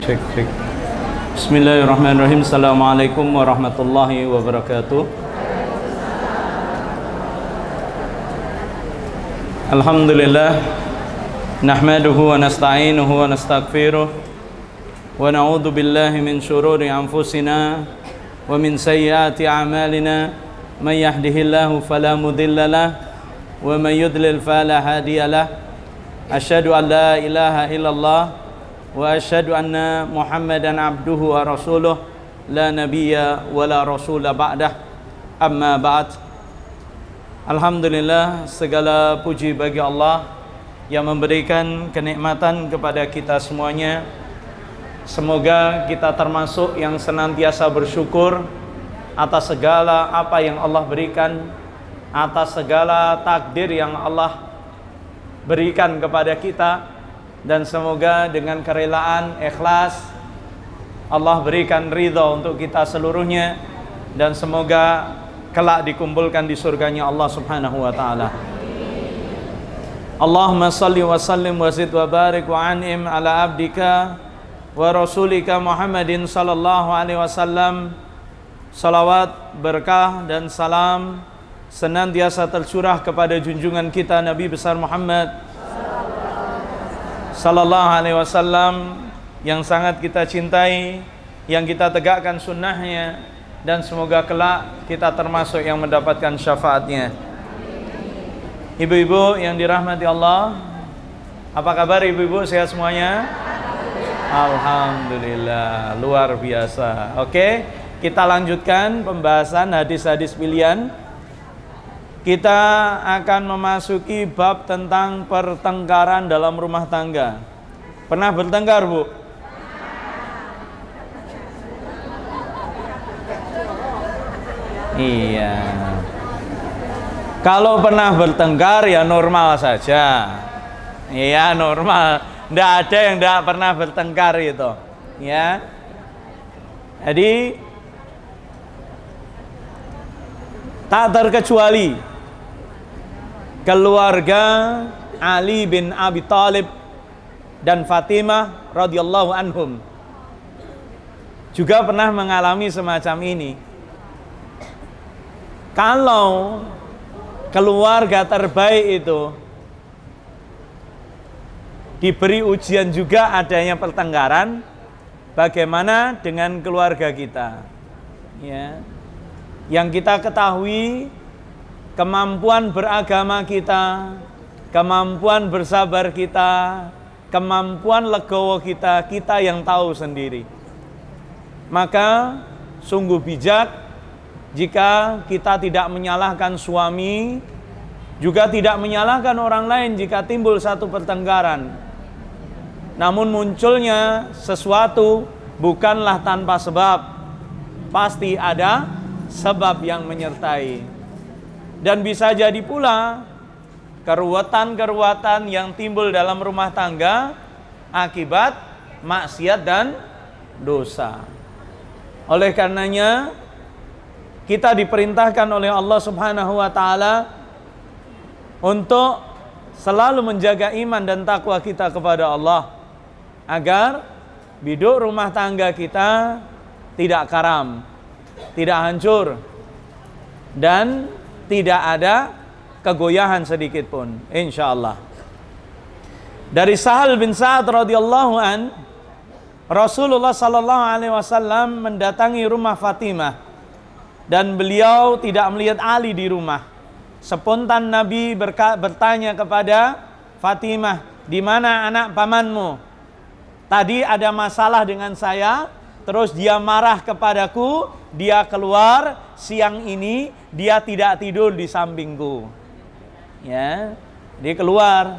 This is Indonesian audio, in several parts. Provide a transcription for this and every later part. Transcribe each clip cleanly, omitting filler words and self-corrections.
Cek cek. Bismillahirrahmanirrahim. Assalamualaikum warahmatullahi wabarakatuh. Alhamdulillah. Nahmaduhu wa nasta'inuhu wa nastaghfiruh. Wa na'udzu billahi min syururi anfusina wa min sayyiati a'malina. May yahdihillahu fala mudilla lahu wa may yudlil fala hadiya lahu. Asyhadu an la ilaha illallah wa asyhadu anna Muhammadan abduhu wa rasuluh la nabiyya wa la rasula ba'dah. Amma ba'd. Alhamdulillah, segala puji bagi Allah yang memberikan kenikmatan kepada kita semuanya. Semoga kita termasuk yang senantiasa bersyukur atas segala apa yang Allah berikan, atas segala takdir yang Allah berikan kepada kita. Dan semoga dengan kerelaan, ikhlas, Allah berikan ridha untuk kita seluruhnya. Dan semoga kelak dikumpulkan di surganya Allah subhanahu wa ta'ala. Allahumma salli wa sallim wa zid wa barik wa an'im ala abdika wa rasulika Muhammadin sallallahu alaihi wasallam. Salawat, berkah dan salam senantiasa tercurah kepada junjungan kita Nabi besar Muhammad sallallahu alaihi wasallam, yang sangat kita cintai, yang kita tegakkan sunnahnya, dan semoga kelak kita termasuk yang mendapatkan syafaatnya. Ibu-ibu yang dirahmati Allah, apa kabar ibu-ibu? Sehat semuanya? Alhamdulillah, luar biasa. Oke, kita lanjutkan pembahasan hadis-hadis pilihan. Kita akan memasuki bab tentang pertengkaran dalam rumah tangga. Pernah bertengkar, Bu? Iya. Kalau pernah bertengkar ya normal saja. Iya, normal. Tidak ada yang tidak pernah bertengkar itu. Ya. Jadi tak terkecuali keluarga Ali bin Abi Thalib dan Fatimah radhiyallahu anhum juga pernah mengalami semacam ini. Kalau keluarga terbaik itu diberi ujian juga adanya pertengkaran, bagaimana dengan keluarga kita? Ya. Yang kita ketahui, kemampuan beragama kita, kemampuan bersabar kita, kemampuan legowo kita, kita yang tahu sendiri. Maka sungguh bijak jika kita tidak menyalahkan suami, juga tidak menyalahkan orang lain jika timbul satu pertengkaran. Namun munculnya sesuatu bukanlah tanpa sebab, pasti ada sebab yang menyertai. Dan bisa jadi pula keruwetan-keruwetan yang timbul dalam rumah tangga akibat maksiat dan dosa. Oleh karenanya kita diperintahkan oleh Allah Subhanahu wa taala untuk selalu menjaga iman dan takwa kita kepada Allah, agar biduk rumah tangga kita tidak karam, tidak hancur, dan tidak ada kegoyahan sedikit pun, insyaallah. Dari Sahal bin Sa'ad radhiyallahu an, Rasulullah sallallahu alaihi wasallam mendatangi rumah Fatimah dan beliau tidak melihat Ali di rumah. Spontan Nabi bertanya kepada Fatimah, "Di mana anak pamanmu? Tadi ada masalah dengan saya, terus dia marah kepadaku, dia keluar, siang ini dia tidak tidur di sampingku." Ya, dia keluar.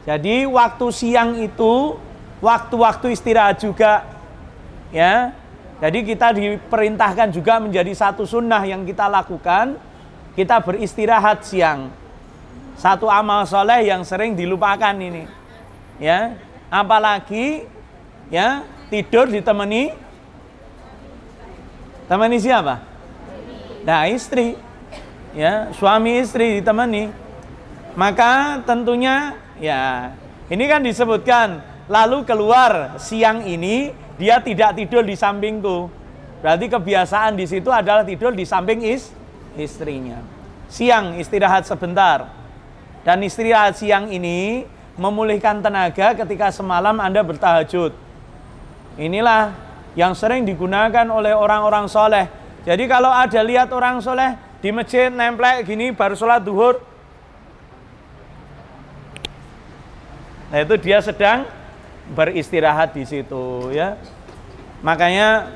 Jadi waktu siang itu waktu-waktu istirahat juga. Ya. Jadi kita diperintahkan juga menjadi satu sunnah yang kita lakukan, kita beristirahat siang. Satu amal soleh yang sering dilupakan ini. Ya, apalagi ya tidur ditemani siapa? Nah, istri. Ya, suami istri ditemani. Maka tentunya ya, ini kan disebutkan lalu keluar siang ini dia tidak tidur di sampingku. Berarti kebiasaan di situ adalah tidur di samping istrinya. Siang istirahat sebentar. Dan istirahat siang ini memulihkan tenaga ketika semalam Anda bertahajud. Inilah yang sering digunakan oleh orang-orang soleh. Jadi kalau ada lihat orang soleh di masjid nemplek gini baru sholat duhur, nah itu dia sedang beristirahat di situ ya. Makanya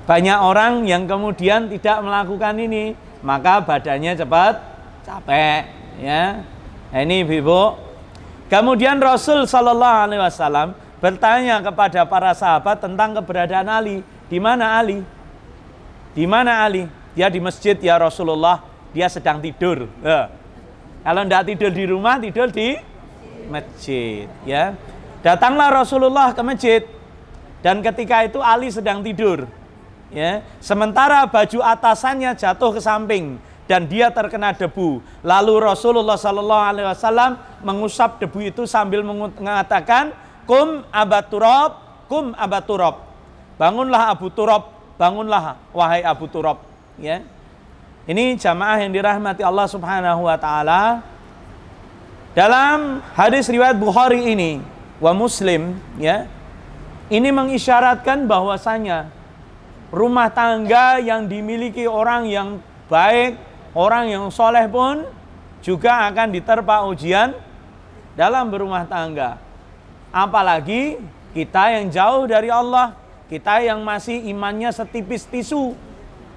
banyak orang yang kemudian tidak melakukan ini, maka badannya cepat capek ya. Nah, ini Ibu. Kemudian Rasul Shallallahu Alaihi Wasallam bertanya kepada para sahabat tentang keberadaan Ali. Di mana Ali? Di mana Ali? Dia di masjid ya Rasulullah. Dia sedang tidur. Kalau tidak tidur di rumah, tidur di masjid. Ya. Datanglah Rasulullah ke masjid. Dan ketika itu Ali sedang tidur. Ya. Sementara baju atasannya jatuh ke samping dan dia terkena debu. Lalu Rasulullah SAW mengusap debu itu sambil mengatakan, "Kum abaturab, kum abaturab." Bangunlah Abu Turab, bangunlah wahai Abu Turab. Ya. Ini jamaah yang dirahmati Allah Subhanahu wa taala. Dalam hadis riwayat Bukhari ini wa Muslim ya. Ini mengisyaratkan bahwasanya rumah tangga yang dimiliki orang yang baik, orang yang soleh pun juga akan diterpa ujian dalam berumah tangga. Apalagi kita yang jauh dari Allah, kita yang masih imannya setipis tisu,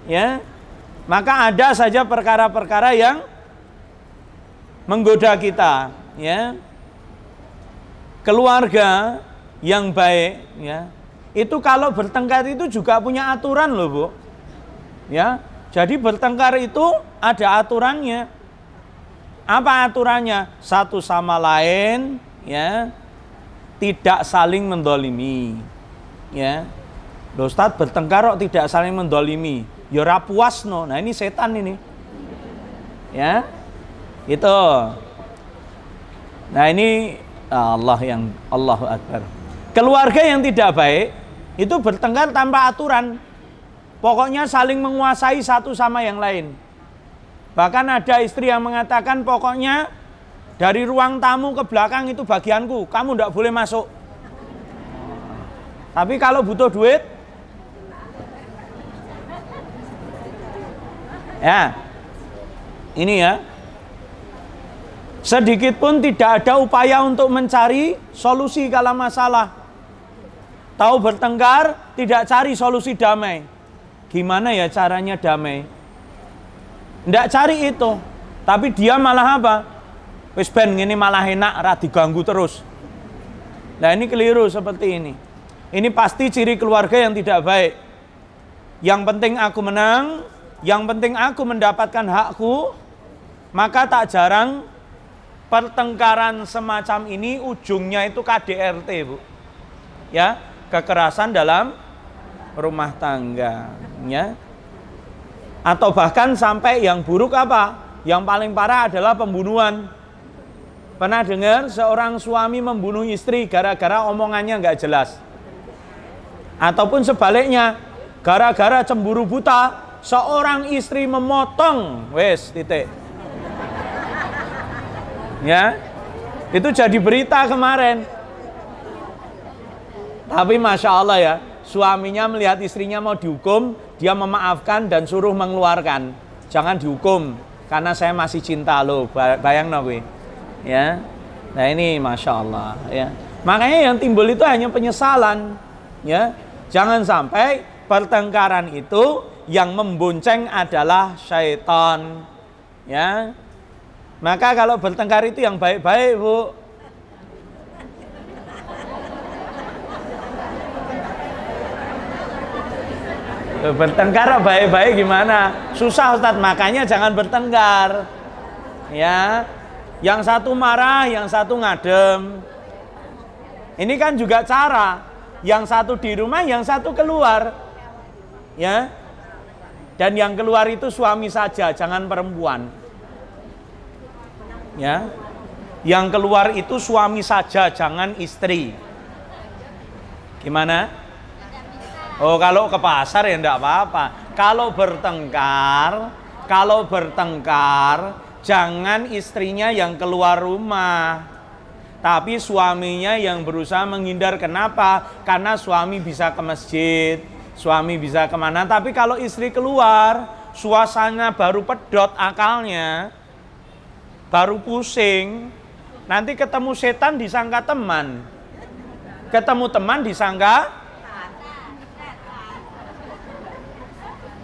ya, maka ada saja perkara-perkara yang menggoda kita, ya. Keluarga yang baik, ya, itu kalau bertengkar itu juga punya aturan loh, Bu. Ya, jadi bertengkar itu ada aturannya. Apa aturannya? Satu sama lain, ya, tidak saling mendolimi, ya. Loh, Ustaz, bertengkar kok tidak saling mendolimi? Ya ora puas no. Nah ini setan ini, ya, itu. Nah ini Allahu Akbar. Keluarga yang tidak baik itu bertengkar tanpa aturan. Pokoknya saling menguasai satu sama yang lain. Bahkan ada istri yang mengatakan pokoknya dari ruang tamu ke belakang itu bagianku, kamu tidak boleh masuk. Tapi kalau butuh duit, ya, ini ya, sedikit pun tidak ada upaya untuk mencari solusi kalau masalah. Tahu bertengkar, tidak cari solusi damai. Gimana ya caranya damai? Tidak cari itu. Tapi dia malah apa? Wis ben ngene malah enak, ra diganggu terus. Nah ini keliru seperti ini. Ini pasti ciri keluarga yang tidak baik. Yang penting aku menang, yang penting aku mendapatkan hakku, maka tak jarang pertengkaran semacam ini ujungnya itu KDRT, Bu. Ya, kekerasan dalam rumah tangga, ya. Atau bahkan sampai yang buruk apa? Yang paling parah adalah pembunuhan. Pernah dengar seorang suami membunuh istri gara-gara omongannya nggak jelas? Ataupun sebaliknya, gara-gara cemburu buta, seorang istri memotong, wes titik. Ya, itu jadi berita kemarin. Tapi Masya Allah ya, suaminya melihat istrinya mau dihukum, dia memaafkan dan suruh mengeluarkan. Jangan dihukum, karena saya masih cinta lo, bayang no gue. Ya, nah ini Masya Allah ya. Makanya yang timbul itu hanya penyesalan. Ya, jangan sampai pertengkaran itu yang membonceng adalah syaitan. Ya, maka kalau bertengkar itu yang baik-baik, Bu. Bertengkar baik-baik gimana? Susah, Ustaz, makanya jangan bertengkar. Ya, yang satu marah, yang satu ngadem. Ini kan juga cara. Yang satu di rumah, yang satu keluar. Ya. Dan yang keluar itu suami saja, jangan perempuan. Ya. Yang keluar itu suami saja, jangan istri. Gimana? Oh, kalau ke pasar ya enggak apa-apa. Kalau bertengkar, jangan istrinya yang keluar rumah, tapi suaminya yang berusaha menghindar. Kenapa? Karena suami bisa ke masjid, suami bisa kemana. Tapi kalau istri keluar, suasana baru pedot akalnya, baru pusing. Nanti ketemu setan disangka teman, ketemu teman disangka.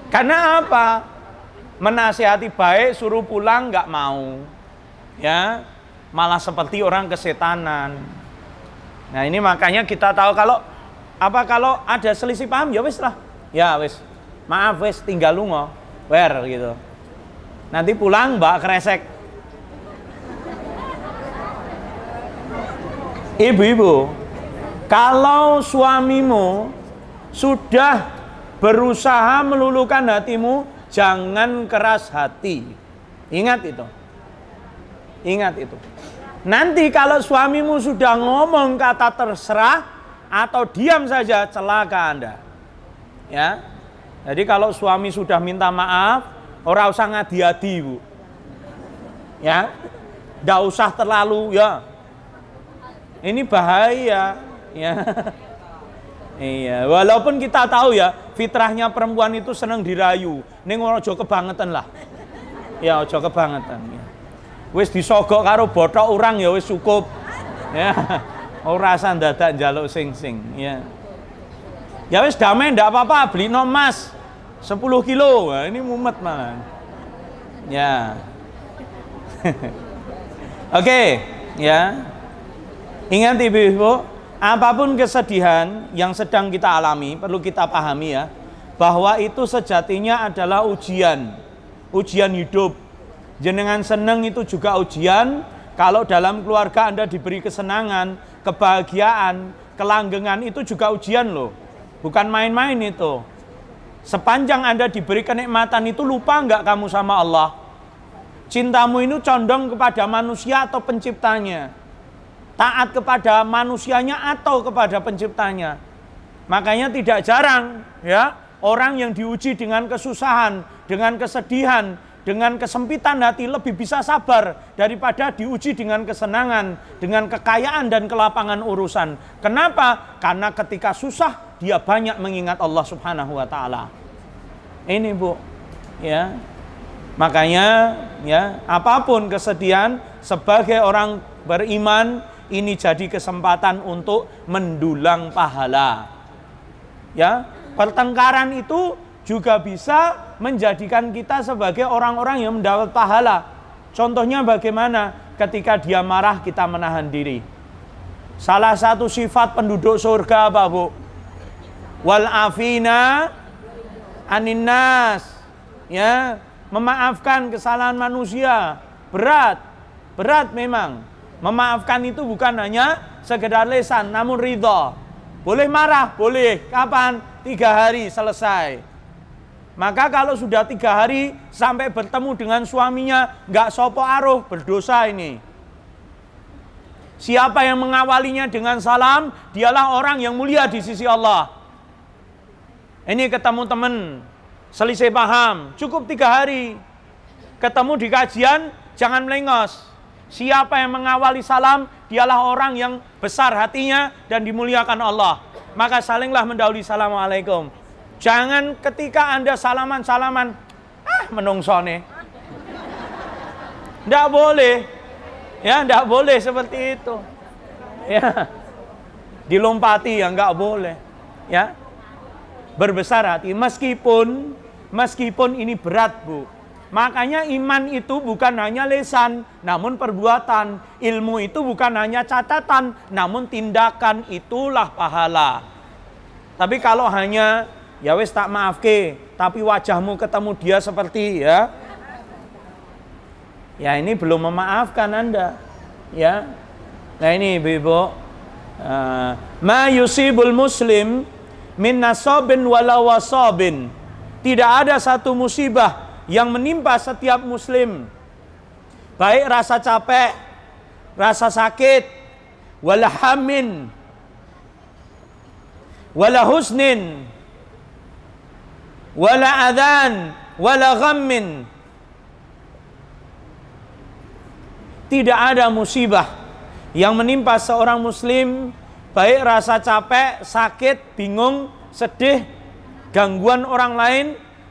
Karena apa? Menasihati baik, suruh pulang nggak mau, ya malah seperti orang kesetanan. Nah ini makanya kita tahu kalau ada selisih paham ya wis lah, ya wis, maaf wis, tinggal lungo, gitu. Nanti pulang mbak kresek. Ibu-ibu, kalau suamimu sudah berusaha meluluhkan hatimu, jangan keras hati. Ingat itu. Ingat itu. Nanti kalau suamimu sudah ngomong kata terserah atau diam saja, celaka Anda. Ya. Jadi kalau suami sudah minta maaf, ora usah ngadi-adi, Bu. Ya. Enggak usah terlalu ya. Ini bahaya, ya. Iya, walaupun kita tahu ya, fitrahnya perempuan itu senang dirayu. Ning ojo kebangetan lah. Ya ojo kebangetan. Ya. Wis disogok karo bothok urang ya wis cukup. Ya. Ora usah dadak njaluk sing-sing, ya. Ya wis damai ndak apa-apa, beli no emas 10 kilo. Wah, ini mumet malah. Ya. Oke, ya. Ingat ibu-ibu, apapun kesedihan yang sedang kita alami, perlu kita pahami ya, bahwa itu sejatinya adalah ujian hidup. Jenengan seneng itu juga ujian. Kalau dalam keluarga Anda diberi kesenangan, kebahagiaan, kelanggengan, itu juga ujian loh. Bukan main-main itu. Sepanjang Anda diberi kenikmatan itu, lupa nggak kamu sama Allah? Cintamu ini condong kepada manusia atau penciptanya? Taat kepada manusianya atau kepada penciptanya? Makanya tidak jarang ya, orang yang diuji dengan kesusahan, dengan kesedihan, dengan kesempitan hati lebih bisa sabar daripada diuji dengan kesenangan, dengan kekayaan dan kelapangan urusan. Kenapa? Karena ketika susah dia banyak mengingat Allah Subhanahu wa taala. Ini Bu, ya. Makanya ya, apapun kesedihan sebagai orang beriman, ini jadi kesempatan untuk mendulang pahala. Ya, pertengkaran itu juga bisa menjadikan kita sebagai orang-orang yang mendapat pahala. Contohnya bagaimana? Ketika dia marah, kita menahan diri. Salah satu sifat penduduk surga apa, Bu? Wal afina anin nas. Ya, memaafkan kesalahan manusia. Berat memang. Memaafkan itu bukan hanya sekedar lisan, namun ridha. Boleh marah, boleh. Kapan? 3 hari selesai. Maka kalau sudah 3 hari sampai bertemu dengan suaminya, nggak sopo aruh, berdosa ini. Siapa yang mengawalinya dengan salam, dialah orang yang mulia di sisi Allah. Ini ketemu teman, selisih paham, cukup 3 hari. Ketemu di kajian, jangan melengos. Siapa yang mengawali salam, dialah orang yang besar hatinya dan dimuliakan Allah. Maka salinglah mendahului assalamualaikum. Jangan ketika Anda salaman, menungsone. Nggak boleh. Ya, nggak boleh seperti itu. Ya. Dilompati ya nggak boleh. Ya. Berbesar hati meskipun ini berat, Bu. Makanya iman itu bukan hanya lisan, namun perbuatan. Ilmu itu bukan hanya catatan, namun tindakan, itulah pahala. Tapi kalau hanya ya wis tak maafke, tapi wajahmu ketemu dia seperti ya ini belum memaafkan Anda. Ya. Nah ini Ibu, ma yusibul muslim min nasabin wala wasabin. Tidak ada satu musibah yang menimpa setiap muslim, baik rasa capek rasa sakit, wala hammin, wala husnin, wala adhan, wala ghammin. Tidak ada musibah yang menimpa seorang muslim, baik rasa capek, sakit, bingung, sedih, gangguan orang lain,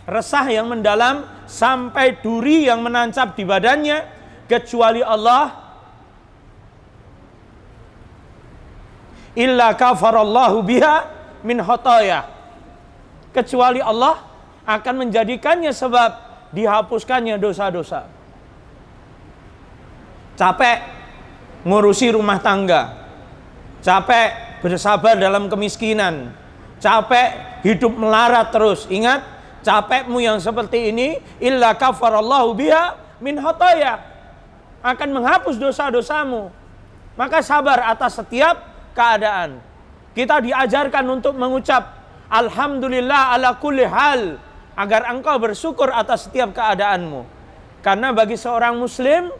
resah yang mendalam, sampai duri yang menancap di badannya, kecuali Allah, illa kafarallahu biha min khotoya, kecuali Allah akan menjadikannya sebab dihapuskannya dosa-dosa. Capek ngurusi rumah tangga, capek bersabar dalam kemiskinan, capek hidup melarat terus. Ingat, capekmu yang seperti ini, illa kafarallahu biha min khotoya, akan menghapus dosa-dosamu. Maka sabar atas setiap keadaan. Kita diajarkan untuk mengucap alhamdulillah ala kulli hal, agar engkau bersyukur atas setiap keadaanmu. Karena bagi seorang muslim,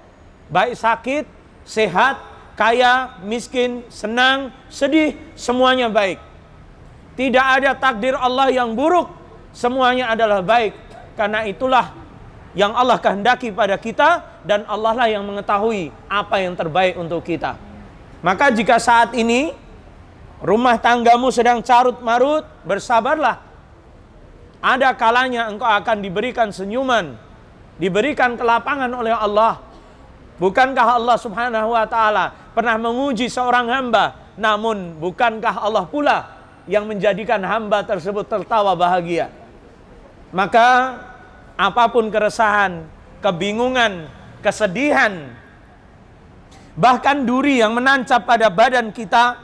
baik sakit, sehat, kaya, miskin, senang, sedih, semuanya baik. Tidak ada takdir Allah yang buruk, semuanya adalah baik. Karena itulah yang Allah kehendaki pada kita, dan Allah lah yang mengetahui apa yang terbaik untuk kita. Maka jika saat ini rumah tanggamu sedang carut marut, bersabarlah. Ada kalanya engkau akan diberikan senyuman, diberikan kelapangan oleh Allah. Bukankah Allah subhanahu wa ta'ala pernah menguji seorang hamba? Namun bukankah Allah pula yang menjadikan hamba tersebut tertawa bahagia? Maka apapun keresahan, kebingungan, kesedihan, bahkan duri yang menancap pada badan kita,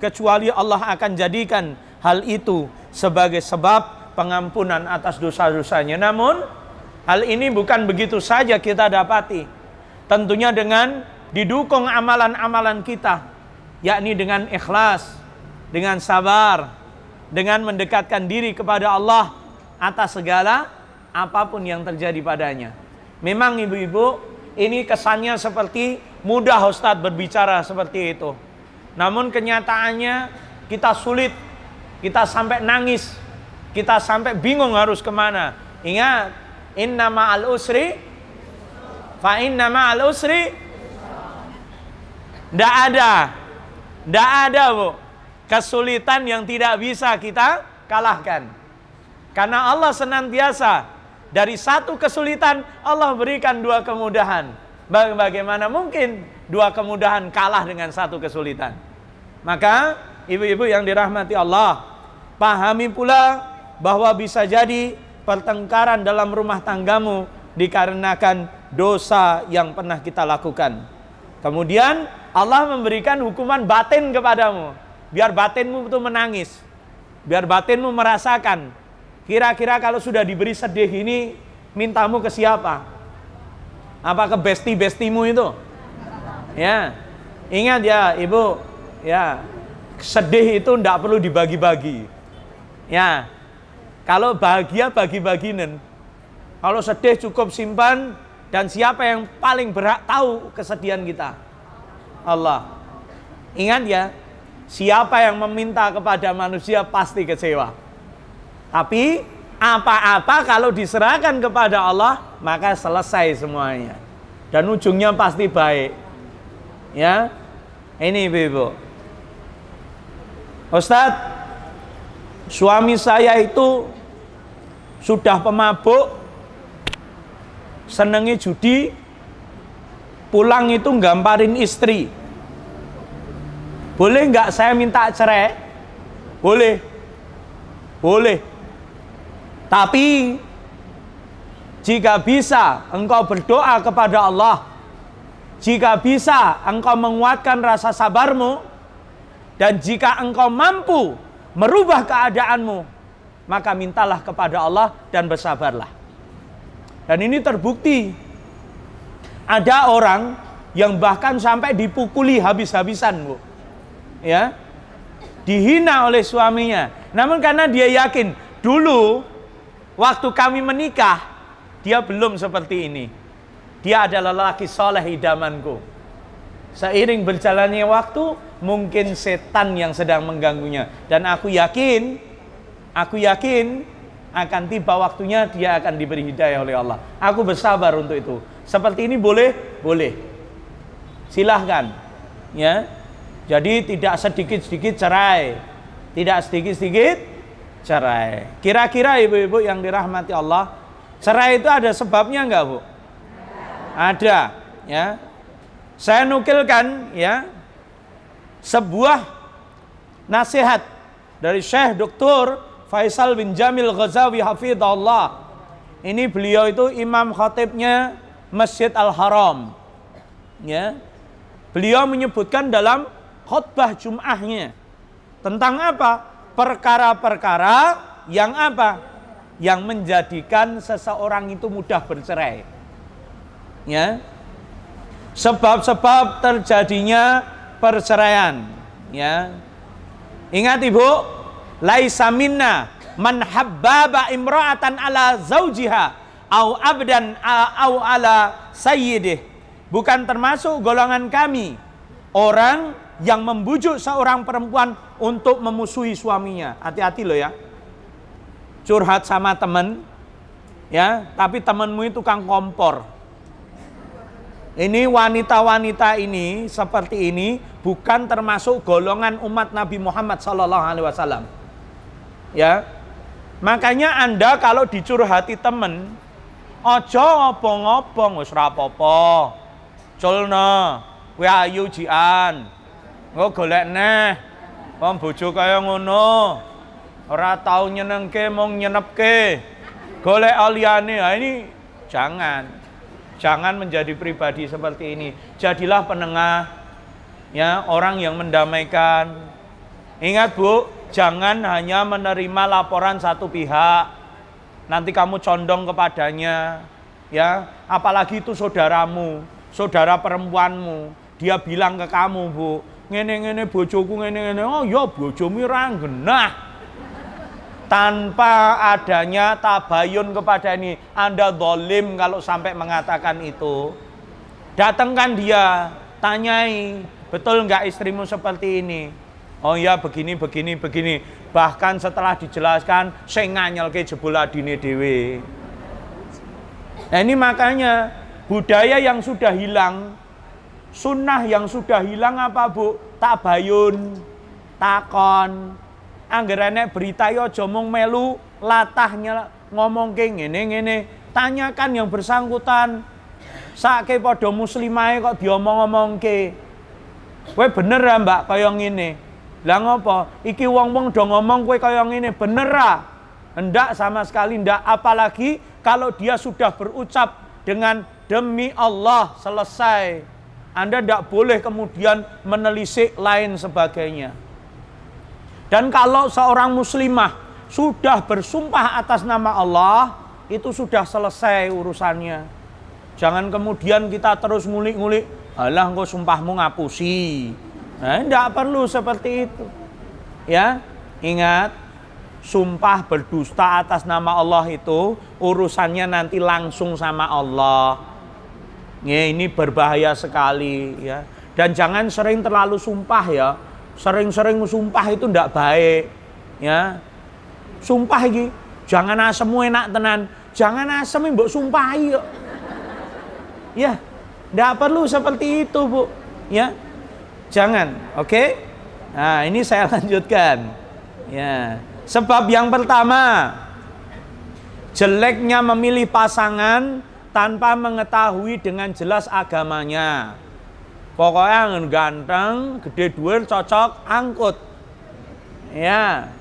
kecuali Allah akan jadikan hal itu sebagai sebab pengampunan atas dosa-dosanya. Namun hal ini bukan begitu saja kita dapati. Tentunya dengan didukung amalan-amalan kita, yakni dengan ikhlas, dengan sabar, dengan mendekatkan diri kepada Allah atas segala apapun yang terjadi padanya. Memang ibu-ibu, ini kesannya seperti mudah Ustadz berbicara seperti itu. Namun kenyataannya kita sulit, kita sampai nangis, kita sampai bingung harus kemana. Ingat, inna ma'al usri fa inna ma'al usri. Tidak ada bu, kesulitan yang tidak bisa kita kalahkan. Karena Allah senantiasa dari satu kesulitan Allah berikan dua kemudahan. Bagaimana mungkin dua kemudahan kalah dengan satu kesulitan? Maka ibu-ibu yang dirahmati Allah, pahami pula bahwa bisa jadi pertengkaran dalam rumah tanggamu dikarenakan dosa yang pernah kita lakukan. Kemudian Allah memberikan hukuman batin kepadamu, biar batinmu itu menangis, biar batinmu merasakan. Kira-kira kalau sudah diberi sedih ini, mintamu ke siapa? Apa ke besti-bestimu itu? Ya, ingat ya ibu, ya, sedih itu tidak perlu dibagi-bagi. Ya, kalau bahagia bagi-baginen. Kalau sedih cukup simpan, dan siapa yang paling berhak tahu kesedihan kita? Allah. Ingat ya, siapa yang meminta kepada manusia pasti kecewa. Tapi apa-apa kalau diserahkan kepada Allah, maka selesai semuanya. Dan ujungnya pasti baik. Ya, ini ibu-ibu. Ustadz, suami saya itu sudah pemabuk, senengi judi, pulang itu nggamparin istri. Boleh nggak saya minta cerai? Boleh. Boleh. Tapi jika bisa engkau berdoa kepada Allah, jika bisa engkau menguatkan rasa sabarmu, dan jika engkau mampu merubah keadaanmu, maka mintalah kepada Allah dan bersabarlah. Dan ini terbukti. Ada orang yang bahkan sampai dipukuli habis-habisan, Bu. Ya. Dihina oleh suaminya. Namun karena dia yakin, dulu waktu kami menikah, dia belum seperti ini. Dia adalah lelaki soleh idamanku. Seiring berjalannya waktu, mungkin setan yang sedang mengganggunya. Dan aku yakin akan tiba waktunya dia akan diberi hidayah oleh Allah. Aku bersabar untuk itu. Seperti ini boleh? Boleh. Silahkan. Ya. Jadi tidak sedikit-sedikit cerai. Tidak sedikit-sedikit cerai. Kira-kira ibu-ibu yang dirahmati Allah, cerai itu ada sebabnya enggak, Bu? Ada, ya. Saya nukilkan ya sebuah nasihat dari Syekh Dr. Faisal bin Jamil Ghazawi hafizahullah. Ini beliau itu imam khatibnya Masjid Al-Haram. Ya. Beliau menyebutkan dalam khutbah Jum'ahnya tentang apa? Perkara-perkara yang apa? Yang menjadikan seseorang itu mudah bercerai. Ya. Sebab-sebab terjadinya perceraian, ya. Ingat Ibu, laisa minna man habbaba imra'atan ala zaujiha au abdan au ala sayyidih. Bukan termasuk golongan kami orang yang membujuk seorang perempuan untuk memusuhi suaminya. Hati-hati loh ya. Curhat sama teman, ya, tapi temanmu itu tukang kompor. Ini wanita-wanita ini seperti ini bukan termasuk golongan umat Nabi Muhammad SAW. Ya, makanya Anda kalau dicurhati temen, ojo ngobong-ngobong, wis ra apa-apa. Culna, kowe ayu jian. Engko golek neh. Wong bojo kaya ngono. Ora tau nyenengke mung nyenepke. Golek aliyane. Ha ini jangan. Jangan menjadi pribadi seperti ini. Jadilah penengah, ya, orang yang mendamaikan. Ingat Bu, jangan hanya menerima laporan satu pihak. Nanti kamu condong kepadanya, ya. Apalagi itu saudaramu, saudara perempuanmu. Dia bilang ke kamu, Bu, ngene-ngene bojoku ngene-ngene. Oh ya bojomu ra genah. Tanpa adanya tabayun kepada ini, Anda zalim kalau sampai mengatakan itu. Datangkan dia, tanyai, betul enggak istrimu seperti ini? Oh ya begini. Bahkan setelah dijelaskan, saya nganyelke jebul adine dhewe. Nah ini makanya budaya yang sudah hilang, sunnah yang sudah hilang apa Bu? Tabayun, takon. Angger enek berita yo aja mung melu latahnya ngomong ke ngene. Tanyakan yang bersangkutan. Sake padha muslimahe kok diomong-omongke. Kowe bener ra Mbak kaya ngene. Lah ngopo? Iki wong-wong do ngomong kowe kaya ngene, bener ra? Hendak sama sekali ndak, apalagi kalau dia sudah berucap dengan demi Allah selesai. Anda ndak boleh kemudian menelisik lain sebagainya. Dan kalau seorang muslimah sudah bersumpah atas nama Allah, itu sudah selesai urusannya. Jangan kemudian kita terus ngulik-ngulik, alah engko sumpahmu ngapusi. Nah, tidak perlu seperti itu. Ya, ingat, sumpah berdusta atas nama Allah itu urusannya nanti langsung sama Allah. Ya, ini berbahaya sekali ya. Dan jangan sering terlalu sumpah ya. Sering-sering sumpah itu ndak baik, ya. Sumpah iki, jangan asemu enak tenan, jangan asem mbok sumpahi kok. Ya, ndak perlu seperti itu, Bu. Ya. Jangan, oke? Nah, ini saya lanjutkan. Ya. Sebab yang pertama, jeleknya memilih pasangan tanpa mengetahui dengan jelas agamanya. Pokoknya ganteng, gede duit, cocok, angkut. Ya.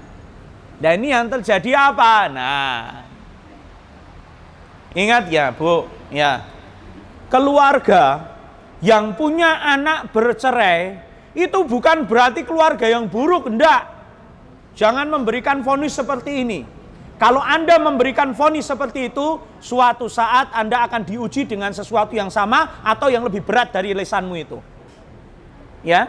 Dan ini yang terjadi apa? Nah. Ingat ya, Bu, ya. Keluarga yang punya anak bercerai itu bukan berarti keluarga yang buruk, enggak. Jangan memberikan vonis seperti ini. Kalau Anda memberikan vonis seperti itu, suatu saat Anda akan diuji dengan sesuatu yang sama atau yang lebih berat dari lisanmu itu. Ya.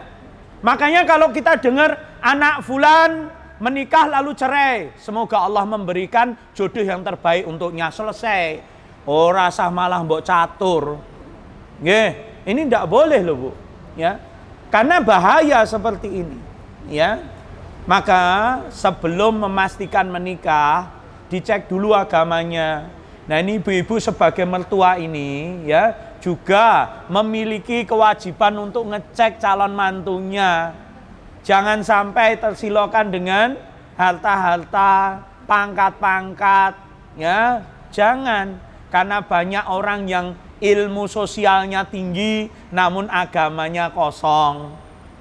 Makanya kalau kita dengar anak fulan menikah lalu cerai, semoga Allah memberikan jodoh yang terbaik untuknya, selesai. Oh, rasa malah mbok catur. Nggih, ini ndak boleh loh, Bu. ya. Karena bahaya seperti ini, ya. Maka sebelum memastikan menikah, dicek dulu agamanya. Nah, ini ibu-ibu sebagai mertua ini, ya, juga memiliki kewajiban untuk ngecek calon mantunya. Jangan sampai tersilokan dengan harta-harta, pangkat-pangkat, ya. Jangan, karena banyak orang yang ilmu sosialnya tinggi namun agamanya kosong.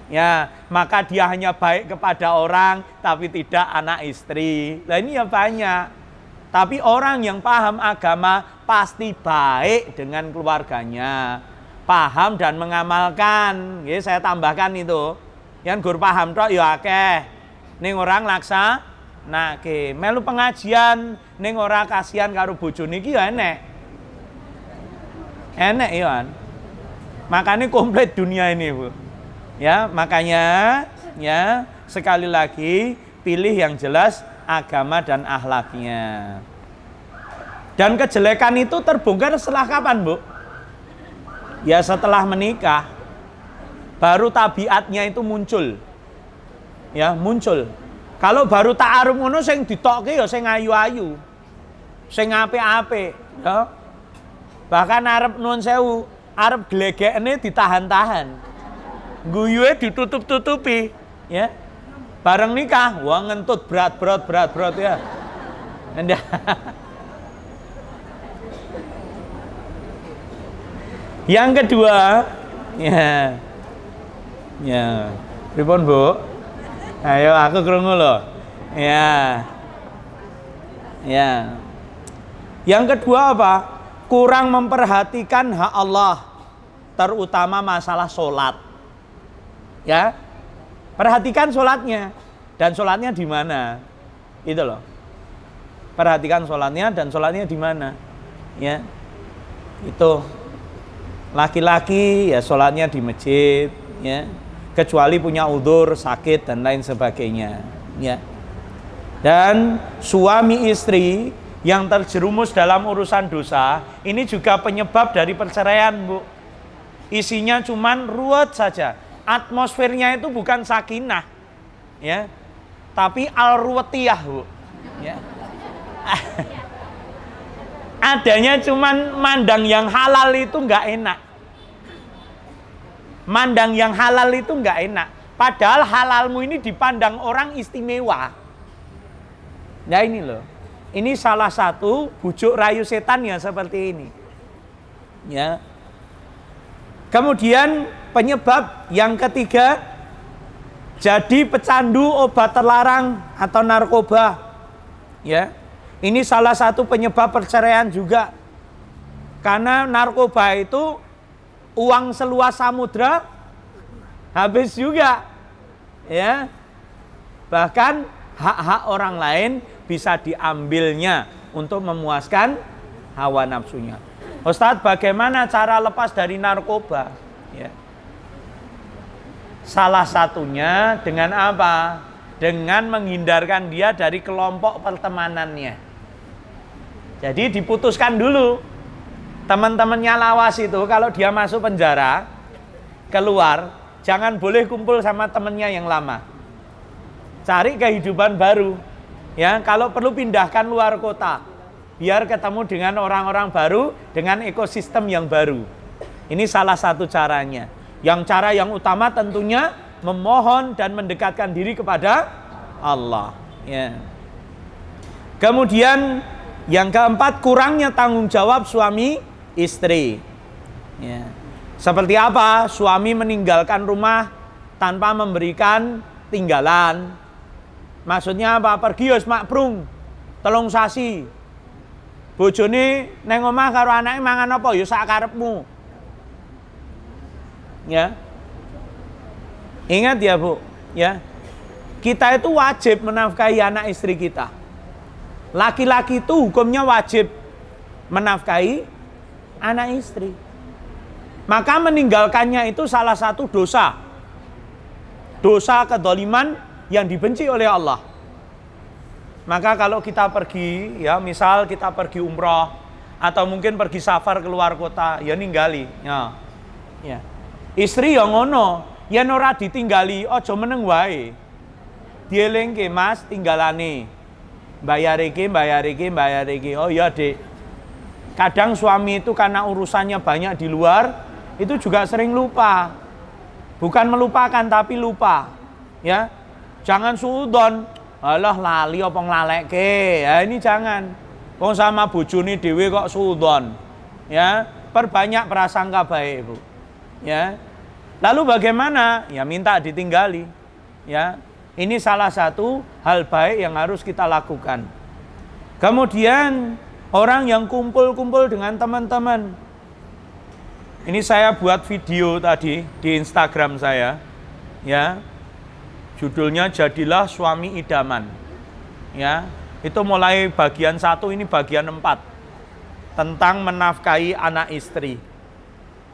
Ya, maka dia hanya baik kepada orang tapi tidak anak istri. Nah, ini ya banyak. Tapi orang yang paham agama pasti baik dengan keluarganya, paham dan mengamalkan. Ya, saya tambahkan itu. Yang gur paham tok ya akeh. Ning orang laksa nake melu pengajian ning ora kasihan karo bojone iki ya enek. Enek ya. Makanya komplit dunia ini, Bu. Ya, makanya ya sekali lagi pilih yang jelas agama dan akhlaknya. Dan kejelekan itu terbongkar setelah kapan, Bu? Ya setelah menikah. Baru tabiatnya itu muncul. Ya, muncul. Kalau baru ta'aruf ngono sing ditokke ya sing ayu-ayu. Sing apik-apik, ya. Bahkan arep nuwun sewu, arep glegekne ditahan-tahan. Guyuhe ditutup-tutupi, ya. Bareng nikah, wah ngentut berat ya. Endah. Yang kedua, ya. Pripun, Bu? Ayo aku krungu loh. Ya. Ya. Yang kedua apa? Kurang memperhatikan hak Allah, terutama masalah sholat. Ya. Perhatikan sholatnya. Dan sholatnya di mana? Itu loh. Perhatikan sholatnya dan sholatnya di mana? Ya. Itu. Laki-laki ya sholatnya di masjid, ya. Kecuali punya udzur, sakit dan lain sebagainya, ya. Dan suami istri yang terjerumus dalam urusan dosa, ini juga penyebab dari perceraian, Bu. Isinya cuman ruwet saja. Atmosfernya itu bukan sakinah, ya. Tapi al-ruwetiyah, Bu. Ya. Adanya cuman mandang yang halal itu enggak enak. Mandang yang halal itu enggak enak. Padahal halalmu ini dipandang orang istimewa. Nah ini loh. Ini salah satu bujuk rayu setan ya seperti ini. Ya. Kemudian penyebab yang ketiga, jadi pecandu obat terlarang atau narkoba. Ya. Ini salah satu penyebab perceraian juga. Karena narkoba itu uang seluas samudra habis juga. Ya. Bahkan hak-hak orang lain bisa diambilnya untuk memuaskan hawa nafsunya. Ustadz, bagaimana cara lepas dari narkoba? Ya. Salah satunya dengan apa? Dengan menghindarkan dia dari kelompok pertemanannya. Jadi diputuskan dulu. Teman-temannya lawas itu kalau dia masuk penjara, keluar, jangan boleh kumpul sama temannya yang lama. Cari kehidupan baru. Ya, kalau perlu pindahkan luar kota. Biar ketemu dengan orang-orang baru, dengan ekosistem yang baru. Ini salah satu caranya. Yang cara yang utama tentunya memohon dan mendekatkan diri kepada Allah. Ya. Kemudian yang keempat, kurangnya tanggung jawab suami istri. Ya. Seperti apa? Suami meninggalkan rumah tanpa memberikan tinggalan. Maksudnya apa? Pergi wis makbrung, telung sasi. Bojone neng omah karo anake mangan apa ya sak karepmu. Ya. Ingat ya, Bu, ya. Kita itu wajib menafkahi anak istri kita. Laki-laki itu hukumnya wajib menafkahi anak istri. Maka meninggalkannya itu salah satu dosa. Dosa kedzaliman yang dibenci oleh Allah. Maka kalau kita pergi, ya misal kita pergi umroh atau mungkin pergi safar keluar kota, ya ninggali. Ya. Ya. Istri yang ngono, yen ora ditinggali aja meneng wae. Dielingke, Mas, tinggalane. Bayar iki. Oh iya, Dek. Kadang suami itu karena urusannya banyak di luar, itu juga sering lupa. Bukan melupakan tapi lupa. Ya. Jangan suudon. Alah lali apa nglalekke. Ya ini jangan. Wong sama bojone dhewe kok suudon. Ya, perbanyak prasangka baik, Bu. Ya. Lalu bagaimana? Ya minta ditinggali. Ya. Ini salah satu hal baik yang harus kita lakukan. Kemudian orang yang kumpul-kumpul dengan teman-teman. Ini saya buat video tadi di Instagram saya. Ya. Judulnya Jadilah Suami Idaman. Ya. Itu mulai bagian 1, ini bagian 4. Tentang menafkahi anak istri.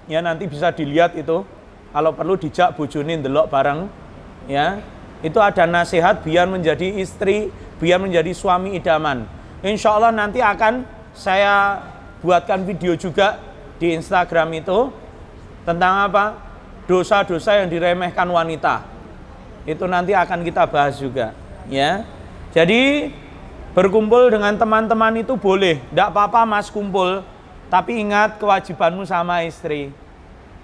Ya, nanti bisa dilihat itu. Kalau perlu dijak bojone ndelok bareng. Ya. Itu ada nasihat biar menjadi istri, biar menjadi suami idaman. Insya Allah nanti akan saya buatkan video juga di Instagram itu tentang apa? Dosa-dosa yang diremehkan wanita. Itu nanti akan kita bahas juga, ya. Jadi berkumpul dengan teman-teman itu boleh, tidak apa-apa Mas kumpul, tapi ingat kewajibanmu sama istri.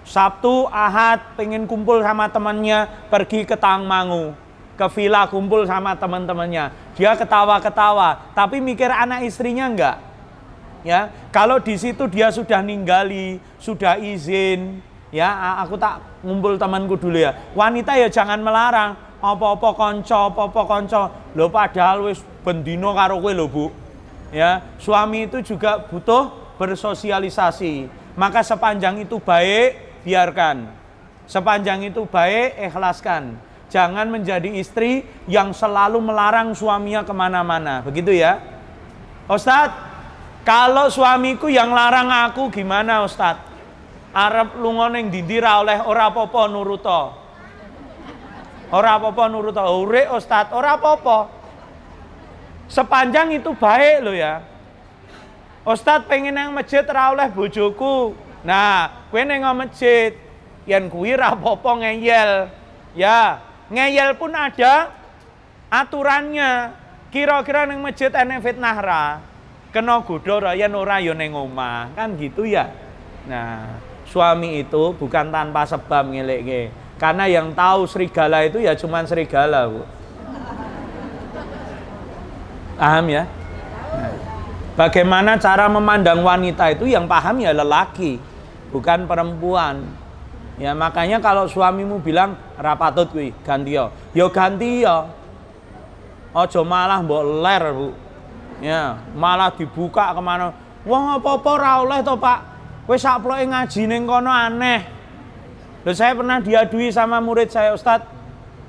Sabtu, Ahad pengen kumpul sama temannya, pergi ke Tangmangu, ke villa kumpul sama teman-temannya. Dia ketawa-ketawa, tapi mikir anak istrinya enggak. Ya, kalau di situ dia sudah ninggali, sudah izin, ya aku tak ngumpul temanku dulu ya. Wanita ya jangan melarang, apa-apa konco. Lho padahal wis bendino karo kowe lho, Bu. Ya, suami itu juga butuh bersosialisasi. Maka sepanjang itu baik, biarkan. Sepanjang itu baik, ikhlaskan. Jangan menjadi istri yang selalu melarang suaminya kemana-mana. Begitu ya. Ustadz, kalau suamiku yang larang aku gimana Ustadz? Arep lunga ning ndi ra oleh ora apa-apa nuruta. Ora apa-apa nuruta. Urip Ustadz, ora apa-apa. Sepanjang itu baik loh ya. Ustadz pengen nang masjid ra oleh bojoku. Nah, kowe ning masjid yen kuwi ra apa-apa ngeyel. Ya, ngeyel pun ada aturannya. Kira-kira ning masjid enek fitnah ra? Kena godha ra yen ora ya ning omah. Kan gitu ya. Nah, suami itu bukan tanpa sebab ngelekke. Karena yang tahu serigala itu ya cuman serigala, Bu. Paham ya? Nah, bagaimana cara memandang wanita itu yang paham ya lelaki, bukan perempuan. Ya makanya kalau suamimu bilang rapatut kuwi, ganti ya. Ya ganti ya. Aja malah mbok ler, Bu. Ya, malah dibuka kemana. Wong apa-apa ora oleh to, Pak. Kowe sakploke ngaji ning kono aneh. Loh saya pernah diadui sama murid saya, Ustadz.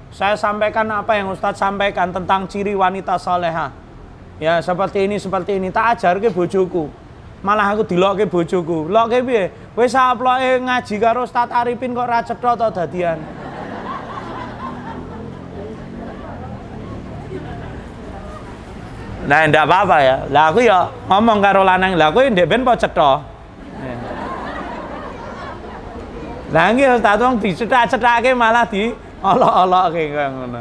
Saya sampaikan apa yang Ustadz sampaikan tentang ciri wanita salehah. Ya, seperti ini. Tak ajarke bojoku. Malah aku dilokke bojoku. Lokke piye? Kowe sakploke ngaji karo Ustadz Arifin kok ra cetha to dadian. Nah, ndak apa-apa ya. Lah aku ya ngomong karo lanang, lah kowe ndek ben po cetha. Lah nggih Ustaz wong dicetak-cetake malah diolok-olokke kaya ngono.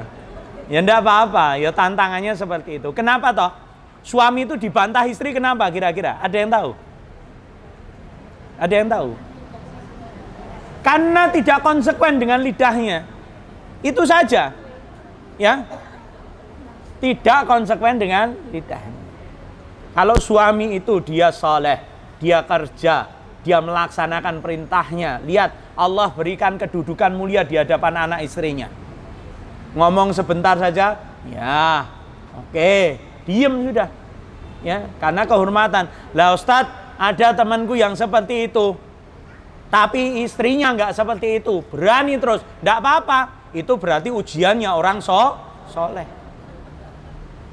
Ya ndak apa-apa, ya tantangannya seperti itu. Kenapa toh? Suami itu dibantah istri kenapa kira-kira? Ada yang tahu? Ada yang tahu? Karena tidak konsekuen dengan lidahnya. Itu saja. Ya. Tidak konsekuen dengan lidahnya. Kalau suami itu dia saleh, dia kerja, dia melaksanakan perintahnya. Lihat, Allah berikan kedudukan mulia di hadapan anak istrinya. Ngomong sebentar saja, ya, oke, diem sudah. Ya, karena kehormatan. Lah Ustadz, ada temanku yang seperti itu. Tapi istrinya enggak seperti itu. Berani terus, enggak apa-apa. Itu berarti ujiannya orang soleh.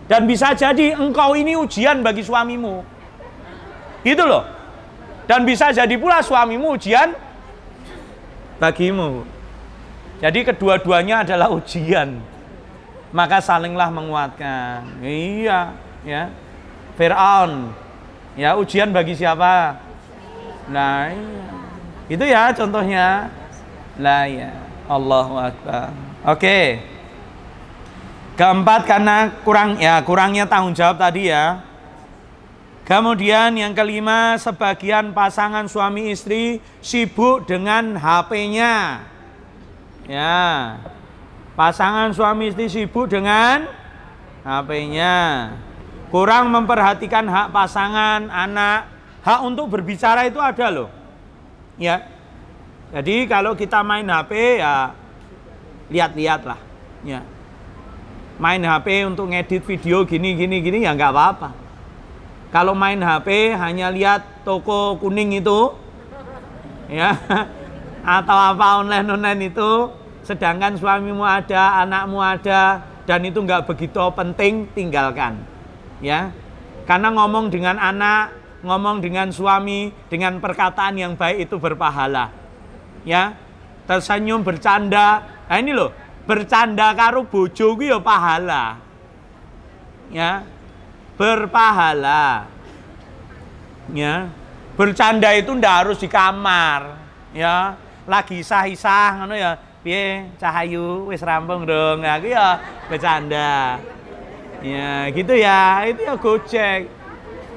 Dan bisa jadi engkau ini ujian bagi suamimu. Gitu loh. Dan bisa jadi pula suamimu ujian bagimu. Jadi kedua-duanya adalah ujian. Maka salinglah menguatkan. Iya, ya. Fir'aun. Ya, ujian bagi siapa? Nah, iya. Itu ya contohnya. lah ya. Allahu Akbar. Oke. Keempat, karena kurangnya tanggung jawab tadi ya. Kemudian yang kelima, sebagian pasangan suami istri sibuk dengan HP-nya. Ya. Pasangan suami istri sibuk dengan HP-nya. Kurang memperhatikan hak pasangan, anak. Hak untuk berbicara itu ada loh. Ya. Jadi kalau kita main HP ya lihat-lihatlah. Ya. Main HP untuk ngedit video gini ya nggak apa-apa. Kalau main HP hanya lihat toko kuning itu, ya, atau apa online itu, sedangkan suamimu ada, anakmu ada, dan itu nggak begitu penting, tinggalkan, ya. Karena ngomong dengan anak, ngomong dengan suami, dengan perkataan yang baik itu berpahala, ya. Tersenyum, bercanda, nah ini loh. Bercanda karo bojo kuwi ya pahala. Ya. Berpahala. Ya. Bercanda itu ndak harus di kamar, ya. Lagi isah-isah ngono ya, piye Cahayu wis rampung dong. Aku ya bercanda. Ya, gitu ya. Itu ya gojek.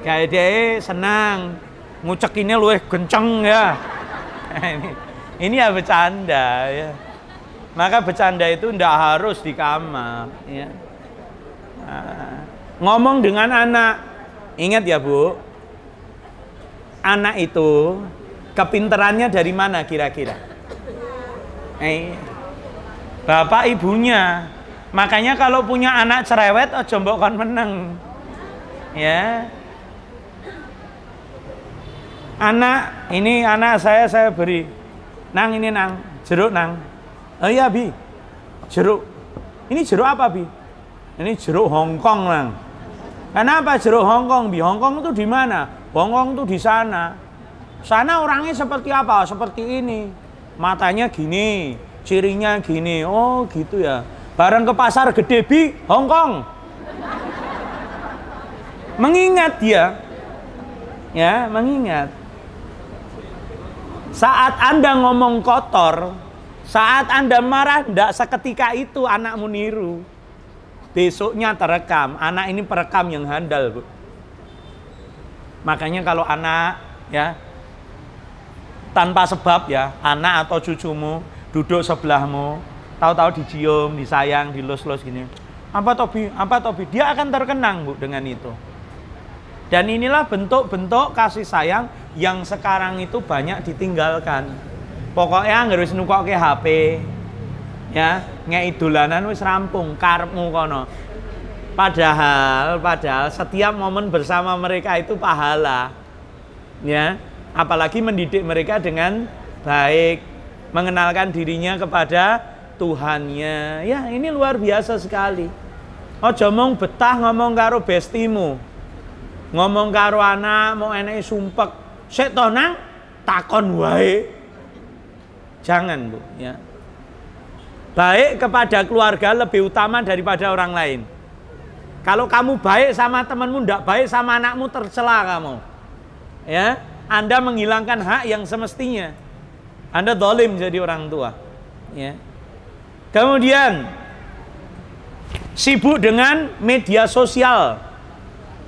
Kayak dia senang ngucekinnya luwih kenceng ya. Ini ya bercanda ya. Maka bercanda itu ndak harus di kamar, ya. Nah, ngomong dengan anak, ingat ya Bu, anak itu kepinterannya dari mana kira-kira? Bapak ibunya. Makanya kalau punya anak cerewet, ojo mbok kon meneng, ya. Anak saya beri, nang ini nang jeruk nang. Oh iya Bi, jeruk. Ini jeruk apa Bi? Ini jeruk Hongkong nang. Kenapa jeruk Hongkong Bi? Hongkong itu di mana? Hongkong itu di sana. Sana orangnya seperti apa? Seperti ini. Matanya gini, cirinya gini. Oh gitu ya. Bareng ke pasar gede Bi, Hongkong. Mengingat dia. Ya, mengingat. Saat Anda ngomong kotor, saat Anda marah, tidak seketika itu anakmu niru. Besoknya terekam. Anak ini perekam yang handal, Bu. Makanya kalau anak, ya, tanpa sebab ya, anak atau cucumu duduk sebelahmu, tahu-tahu dicium, disayang, dilus-lus gini. Apa Tobi? Dia akan terkenang, Bu, dengan itu. Dan inilah bentuk-bentuk kasih sayang yang sekarang itu banyak ditinggalkan. Pokoknya nggak harus nukokke HP, ya, ngei dolanan wis rampung, karepmu kono. Padahal setiap momen bersama mereka itu pahala, ya. Apalagi mendidik mereka dengan baik, mengenalkan dirinya kepada Tuhannya, ya ini luar biasa sekali. Ojo mung betah ngomong karo bestimu, ngomong karo anak mau enake sumpek, sik to nang takon wae. Jangan Bu, ya. Baik kepada keluarga lebih utama daripada orang lain. Kalau kamu baik sama temanmu, ndak baik sama anakmu, tercela kamu. Ya, Anda menghilangkan hak yang semestinya. Anda zalim jadi orang tua. Ya. Kemudian sibuk dengan media sosial.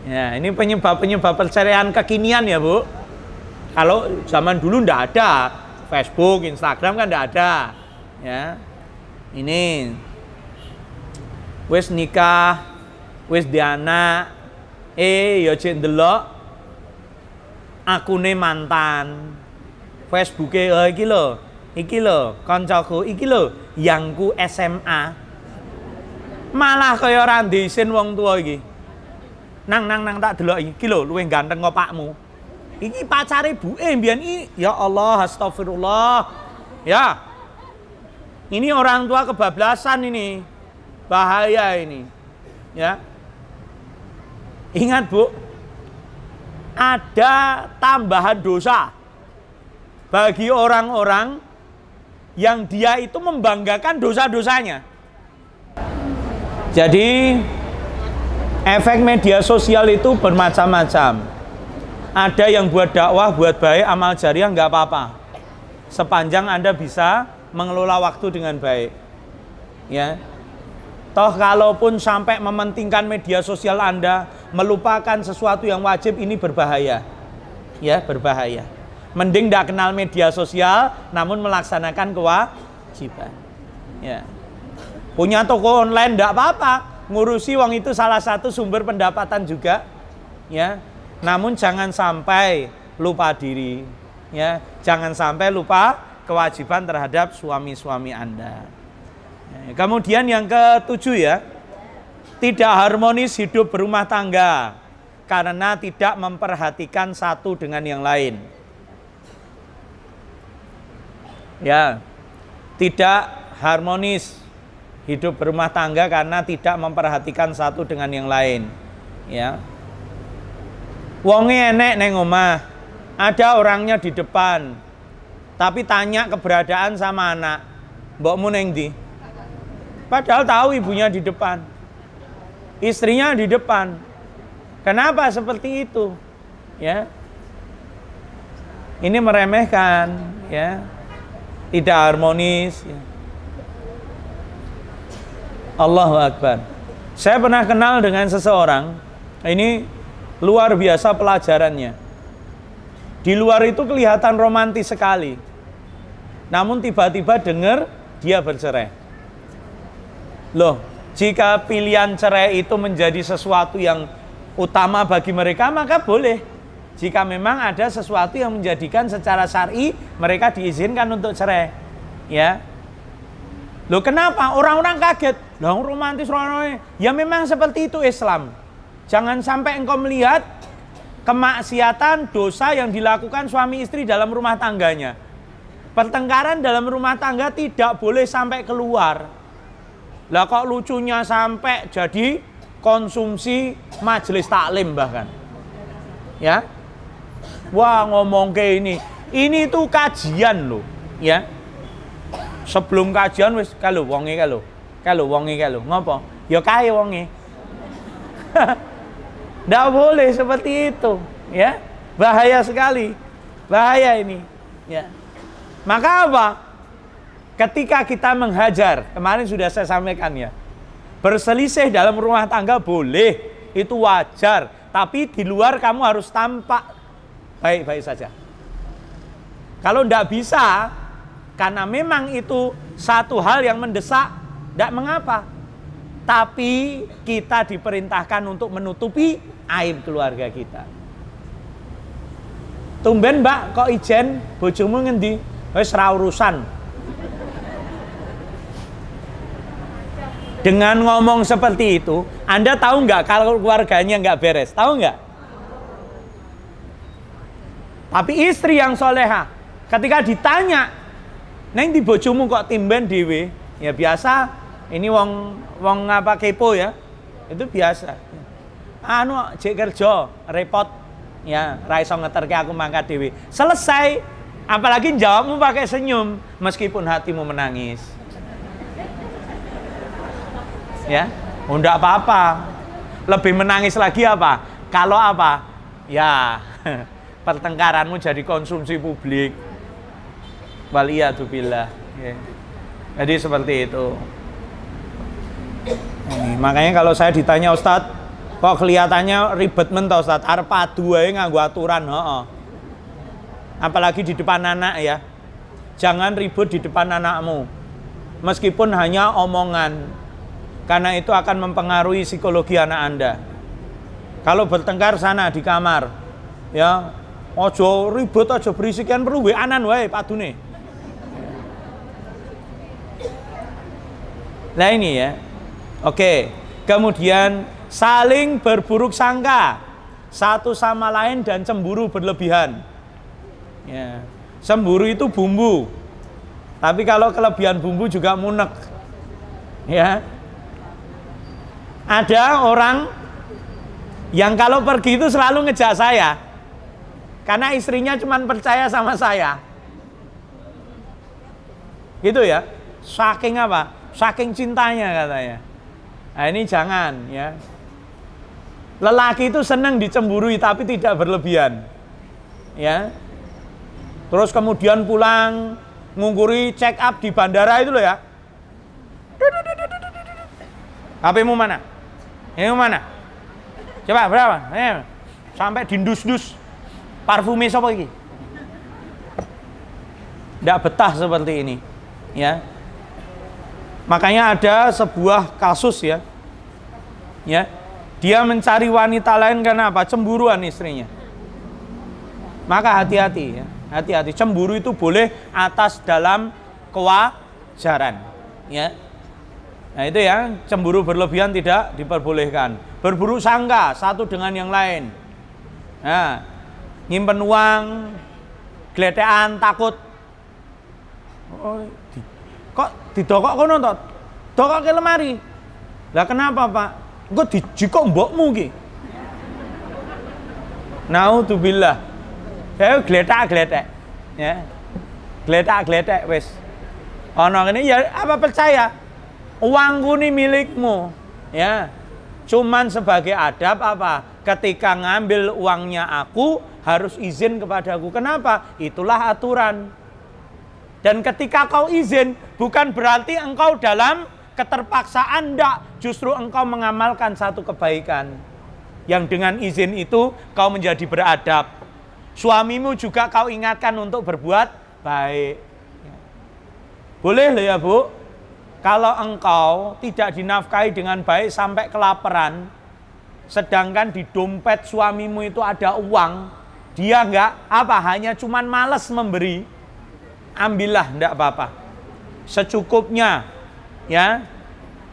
Ya, ini penyebab perceraian kekinian ya Bu. Kalau zaman dulu ndak ada. Facebook, Instagram kan enggak ada. Ya. Ini wis nikah, wis di anak, ya cek ndelok akune mantan. Facebooke iki lho, kancaku, iki lho yangku SMA. Malah kaya ora ndisin wong tua iki. Nang tak delok iki lho luwih ganteng kok pakmu. Iki pacare buke mbiyen iki. Ya Allah, astagfirullah. Ya. Ini orang tua kebablasan ini. Bahaya ini. Ya. Ingat Bu, ada tambahan dosa bagi orang-orang yang dia itu membanggakan dosa-dosanya. Jadi efek media sosial itu bermacam-macam. Ada yang buat dakwah, buat baik, amal jariah nggak apa-apa. Sepanjang Anda bisa mengelola waktu dengan baik. Ya. Toh kalaupun sampai mementingkan media sosial Anda, melupakan sesuatu yang wajib, ini berbahaya. Ya, berbahaya. Mending tidak kenal media sosial, namun melaksanakan kewajiban. Ya. Punya toko online tidak apa-apa, ngurusi wong itu salah satu sumber pendapatan juga. Ya. Namun jangan sampai lupa diri. Ya. Jangan sampai lupa kewajiban terhadap suami-suami Anda. Kemudian yang ketujuh ya, tidak harmonis hidup berumah tangga karena tidak memperhatikan satu dengan yang lain. Ya, tidak harmonis hidup berumah tangga karena tidak memperhatikan satu dengan yang lain. Ya, wonge enek neng omah, ada orangnya di depan, tapi tanya keberadaan sama anak, mbokmu neng ndi? Padahal tahu ibunya di depan, istrinya di depan. Kenapa seperti itu? Ya, ini meremehkan, ya, tidak harmonis. Ya. Allahu Akbar. Saya pernah kenal dengan seseorang, ini luar biasa pelajarannya. Di luar itu kelihatan romantis sekali, namun tiba-tiba dengar dia bercerai. Loh, jika pilihan cerai itu menjadi sesuatu yang utama bagi mereka, maka boleh. Jika memang ada sesuatu yang menjadikan secara syar'i mereka diizinkan untuk cerai. Ya. Loh, kenapa? Orang-orang kaget. Loh, romantis. Ya memang seperti itu Islam. Jangan sampai engkau melihat kemaksiatan, dosa yang dilakukan suami istri dalam rumah tangganya. Pertengkaran dalam rumah tangga tidak boleh sampai keluar. Lah kok lucunya sampai jadi konsumsi majelis taklim bahkan. Ya. Wah, ngomong kayak ini. Ini tuh kajian loh, ya. Sebelum kajian wis kalau wonge kalau wonge ngopo? Ya kae wonge. Nggak boleh seperti itu, ya. Bahaya sekali. Bahaya ini, ya. Maka apa? Ketika kita menghajar, kemarin sudah saya sampaikan ya, berselisih dalam rumah tangga boleh, itu wajar. Tapi di luar kamu harus tampak baik-baik saja. Kalau tidak bisa, karena memang itu satu hal yang mendesak, tidak mengapa. Tapi kita diperintahkan untuk menutupi aib keluarga kita. Tumben mbak, kok ijen bojomu ngendi? Wis ra urusan. Dengan ngomong seperti itu, Anda tahu nggak kalau keluarganya nggak beres? Tahu nggak? Tapi istri yang soleha, ketika ditanya, neng di bojomu kok timben dewe? Ya biasa, ini wong apa kepo ya? Itu biasa. Anu jek kerja, repot. Ya, ra iso ngeterke aku mangkat dewe. Selesai. Apalagi jawabmu pakai senyum, meskipun hatimu menangis. Ya, enggak apa-apa. Lebih menangis lagi apa? Kalau apa? Ya, pertengkaranmu jadi konsumsi publik. Waliyadzubillah. Ya. Jadi seperti itu. Makanya kalau saya ditanya Ustadz, kok kelihatannya ribet mentah Ustadz, arep padu ae nganggo aturan, heeh. Apalagi di depan anak ya. Jangan ribut di depan anakmu. Meskipun hanya omongan. Karena itu akan mempengaruhi psikologi anak Anda. Kalau bertengkar sana di kamar, ya, ojo ribut, ojo berisikan, perlu weanan wae padune. Nah ini ya. Oke. Kemudian saling berburuk sangka satu sama lain dan cemburu berlebihan. Ya. Cemburu itu bumbu. Tapi kalau kelebihan bumbu juga munek. Ya. Ada orang yang kalau pergi itu selalu ngejak saya karena istrinya cuma percaya sama saya. Gitu ya. Saking apa? Saking cintanya katanya. Nah ini jangan ya. Lelaki itu senang dicemburui tapi tidak berlebihan. Ya. Terus kemudian pulang ngungkuri check up di bandara itu loh ya. HP-mu mana? Ini mana? Coba berapa? Sampai dindus-dus. Parfume sapa iki? Nggak betah seperti ini, ya. Makanya ada sebuah kasus ya. Ya. Dia mencari wanita lain karena apa? Cemburuan istrinya. Maka hati-hati ya. Hati-hati. Cemburu itu boleh atas dalam kewajaran, ya. Nah itu ya, cemburu berlebihan tidak diperbolehkan. Berburuk sangka satu dengan yang lain. Nah, nyimpen uang, gletekan, takut. Oh, kok didokok kono to? Dokoke lemari. Lah kenapa, Pak? Engko dijikok mbokmu ki. Naudzubillah. Saya gletak-gletek. Ya. Gletak-gletek wis. Ono ngene ya apa percaya? Uangku ini milikmu, ya. Cuman sebagai adab apa? Ketika ngambil uangnya aku harus izin kepadaku. Kenapa? Itulah aturan. Dan ketika kau izin bukan berarti engkau dalam keterpaksaan, enggak. Justru engkau mengamalkan satu kebaikan. Yang dengan izin itu kau menjadi beradab. Suamimu juga kau ingatkan untuk berbuat baik. Boleh loh ya Bu. Kalau engkau tidak dinafkahi dengan baik sampai kelaparan, sedangkan di dompet suamimu itu ada uang, dia enggak apa, hanya cuman malas memberi, ambillah, enggak apa-apa. Secukupnya, ya.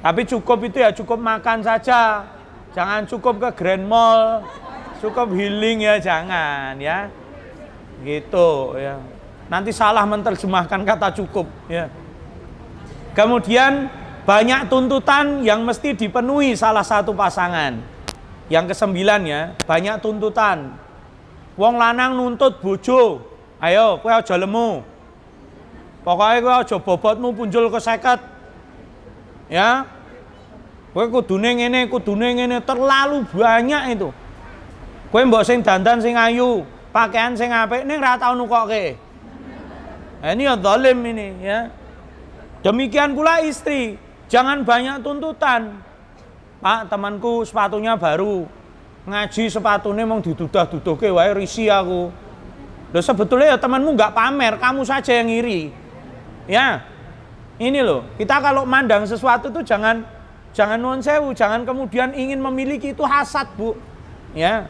Tapi cukup itu ya cukup makan saja. Jangan cukup ke Grand Mall, cukup healing ya jangan, ya. Gitu, ya. Nanti salah menerjemahkan kata cukup, ya. Kemudian banyak tuntutan yang mesti dipenuhi salah satu pasangan. Yang ke-9 ya, banyak tuntutan. Wong lanang nuntut bojo, ayo kowe aja lemu. Pokoknya kowe aja bobotmu punjul ke 50. Ya. Kowe kudune ngene, terlalu banyak itu. Kowe mbok sing dandan sing ayu, pakaian sing apik ning ra tau nukokke. Ini ya zalim ini, ya. Demikian pula istri, jangan banyak tuntutan. Pak, temanku sepatunya baru, ngaji sepatunya mau didudah-duduhke wae risi aku. Loh sebetulnya ya temanmu nggak pamer, kamu saja yang iri. Ya, ini loh, kita kalau mandang sesuatu tuh jangan nuwun sewu, jangan kemudian ingin memiliki, itu hasad Bu. Ya,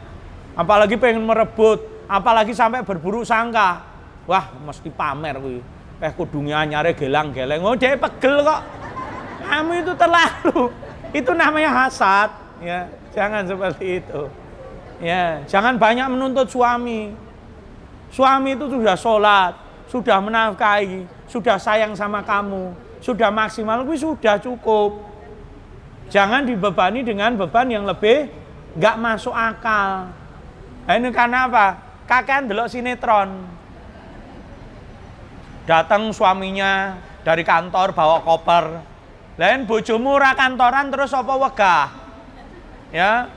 apalagi pengen merebut, apalagi sampai berburuk sangka. Wah, mesti pamer kuwi. Kudunya anyare gelang-geleng. Oh, dia pegel kok. Kamu itu terlalu. Itu namanya hasad, ya. Jangan seperti itu. Ya, jangan banyak menuntut suami. Suami itu sudah sholat, sudah menafkahi, sudah sayang sama kamu, sudah maksimal, itu sudah cukup. Jangan dibebani dengan beban yang lebih nggak masuk akal. Nah, ini karena apa? Kakean delok sinetron. Datang suaminya dari kantor bawa koper. Lain bojomu ora kantoran terus apa wegah? Ya.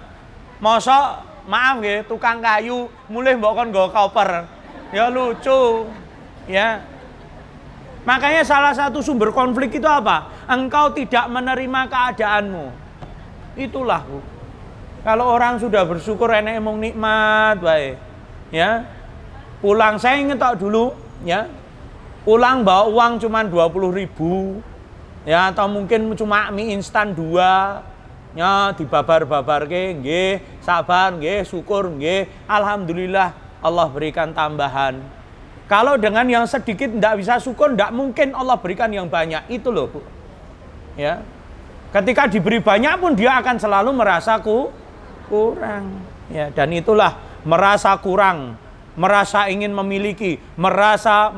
Mosok maaf nggih, tukang kayu mulih mbok kon nggo koper. Ya lucu. Ya. Makanya salah satu sumber konflik itu apa? Engkau tidak menerima keadaanmu. Itulah, Bu. Kalau orang sudah bersyukur enek emong nikmat bae. Ya. Pulang saya inget tok dulu, ya. Pulang bawa uang cuma 20.000, ya, atau mungkin cuma mie instan 2, ya, dibabar-babarke, nggih, sabar, nggih, syukur, nggih, alhamdulillah Allah berikan tambahan. Kalau dengan yang sedikit tidak bisa syukur, tidak mungkin Allah berikan yang banyak, itu loh Bu. Ya, ketika diberi banyak pun dia akan selalu merasa kurang, ya, dan itulah merasa kurang. Merasa ingin memiliki, merasa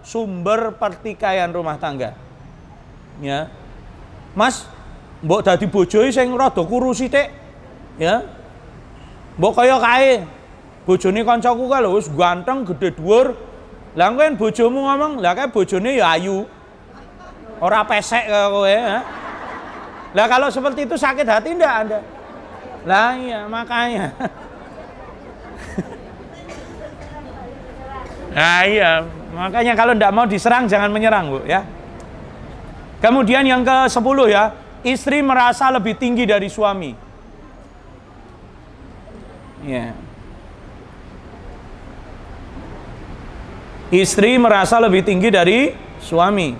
sumber pertikaian rumah tangga. Ya. Mas, mbok dadi bojoe sing rada kurus sithik. Ya. Mbok kaya kae. Bojone kancaku kae lho wis ganteng, gede dhuwur. Lah kowe bojomu ngomong, lah kae bojone ya ayu. Ora pesek kaya kowe, ya. Lah kalau seperti itu sakit hati ndak Anda? Lah iya, makanya. Nah iya, makanya kalau tidak mau diserang jangan menyerang, Bu, ya. Kemudian yang ke-10 ya, istri merasa lebih tinggi dari suami. Ya. Istri merasa lebih tinggi dari suami.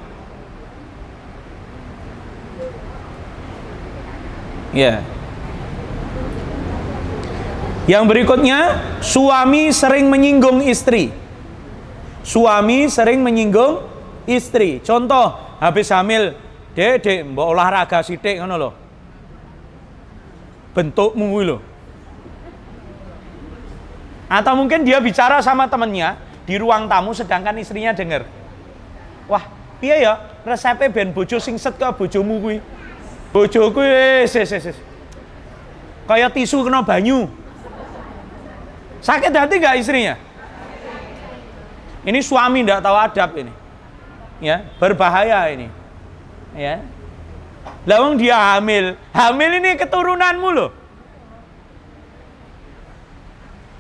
Ya. Yang berikutnya, suami sering menyinggung istri. Suami sering menyinggung istri. Contoh, habis hamil, Dek, mbok olahraga sithik ngono lho. Bentukmu lho. Atau mungkin dia bicara sama temennya di ruang tamu sedangkan istrinya dengar. Wah, piye ya resepe ben bojo sing set kaya bojomu kuwi. Bojoku wis. Kaya tisu kena banyu. Sakit hati enggak istrinya? Ini suami enggak tahu adab ini. Ya, berbahaya ini. Ya. Lah wong dia hamil. Hamil ini keturunanmu loh.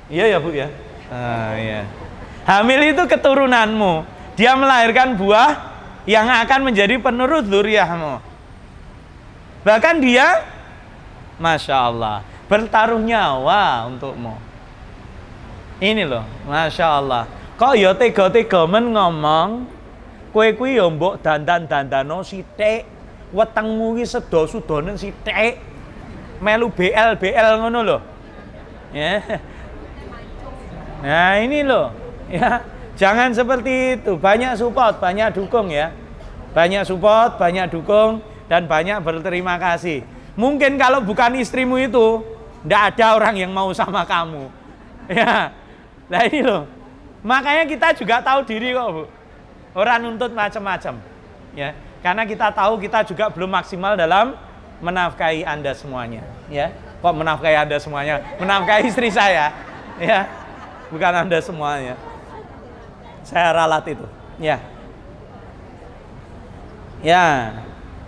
Iya ya, Bu ya. Iya. Hamil itu keturunanmu. Dia melahirkan buah yang akan menjadi penerus dzurriyyahmu. Bahkan dia, Masya Allah, bertaruh nyawa untukmu. Ini loh, Masya Allah. Kok ya tega-tega men ngomong, kowe kuwi ya mbok dandan-dandano sithik, wetengmu ki sedo-sudonen sithik, melu BL ngono lho. Ya. Nah, ini loh, ya. Jangan seperti itu. Banyak support, banyak dukung ya. Banyak support, banyak dukung dan banyak berterima kasih. Mungkin kalau bukan istrimu itu, ndak ada orang yang mau sama kamu. Ya. Nah ini loh. Makanya kita juga tahu diri kok, Bu. Orang nuntut macam-macam. Ya. Karena kita tahu kita juga belum maksimal dalam menafkahi Anda semuanya, ya. Kok menafkahi Anda semuanya? Menafkahi istri saya. Ya. Bukan Anda semuanya. Saya ralat itu. Ya. Ya.